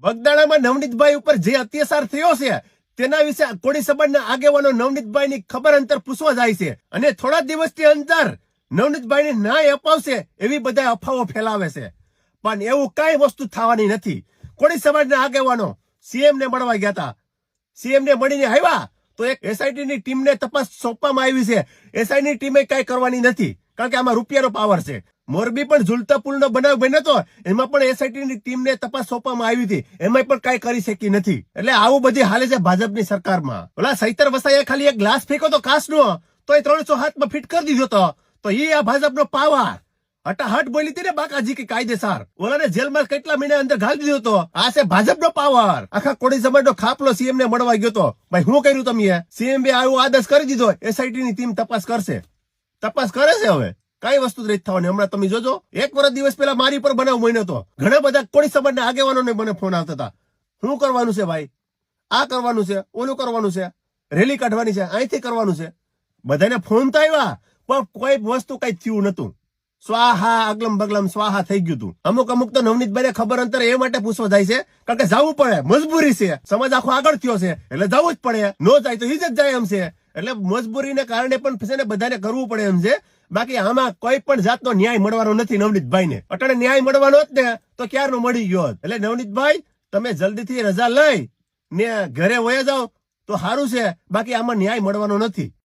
બગદાણામાં નવનીતભાઈ ઉપર જે અત્યાચાર થયો છે તેના વિશે કોળી સમાજના આગેવાનો નવનીતભાઈની ખબર અંતર પૂછવા જાય છે અને થોડા દિવસની અંદર નવનીતભાઈને ન્યાય અપાવશે એવી બધા અફવાઓ ફેલાવે છે, પણ એવું કઈ વસ્તુ થવાની નથી. કોળી સમાજના આગેવાનો સીએમ ને મળવા ગયા હતા. સીએમ ને મળીને આવ્યા તો એક એસઆઈટી ની ટીમને તપાસ સોંપવામાં આવી છે. એસઆઈટી ની ટીમે કઈ કરવાની નથી, કારણ કે આમાં રૂપિયાનો પાવર છે. મોરબી પણ ઝુલતા પુલનો બનાવ બન્યો હતો, એમાં પણ એસઆઈટી ની ટીમને તપાસ સોંપવામાં આવી હતી, એમાં પણ કઈ કરી શકી નથી. એટલે આવું બધી હાલે છે ભાજપની સરકારમાં. ઓલા સૈતર વસાઈએ ખાલી એક ગ્લાસ ફેંકો તો કાચનો, તો એ 307 માં ફિટ કરી દીધો તો એ આ ભાજપનો પાવર. હટાહટ બોલી હતી ને બાકાજી કે કાયદેસર. ઓલાને જેલમાં કેટલા મહિના અંદર ઘાલી દીધો હતો. આ છે ભાજપનો પાવર. આખા કોળી સમાજનો ખાપલો સીએમ ને મળવા ગયો તો. ભાઈ શું કર્યું તમે? સીએમ બે આવો આદેશ કરી દીધો, એસઆઈટી ની ટીમ તપાસ કરશે. તપાસ કરે છે હવે. કઈ વસ્તુ નથી થવાની. હમણાં તમે જોજો, 1 વર્ષ દિવસ પહેલા મારી પર બનાવ બન્યો હતો. ઘણા બધા કોળી સમાજના આગેવાનોને મને ફોન આવતા હતા, શું કરવાનું છે ભાઈ, આ કરવાનું છે, ઓલું કરવાનું છે, રેલી કાઢવાની છે, અહીંથી કરવાનું છે. બધાને ફોન તો આવ્યા, પણ કોઈ વસ્તુ કઈ થયું નતું. સ્વાહા અગલમ બગલમ સ્વાહા થઈ ગયું હતું. અમુક તો નવનીતભાઈને ખબર અંતર એ માટે પૂછવા જાય છે, કારણ કે જવું પડે, મજબૂરી છે. સમાજ આખો આગળ થયો છે એટલે જવું જ પડે. નો જાય તો ઇજ્જત જાય એમ છે. એટલે મજબૂરીને કારણે પણ છે ને બધાને કરવું પડે એમ છે. બાકી આમાં કોઈ પણ જાતનો ન્યાય મળવાનો નથી નવનીતભાઈને. અટાણે ન્યાય મળવાનો જ ને તો ક્યારનો મળી ગયો. એટલે નવનીતભાઈ, તમે જલ્દીથી રજા લઈ ને ઘરે વયા જાઓ તો સારું છે. બાકી આમાં ન્યાય મળવાનો નથી.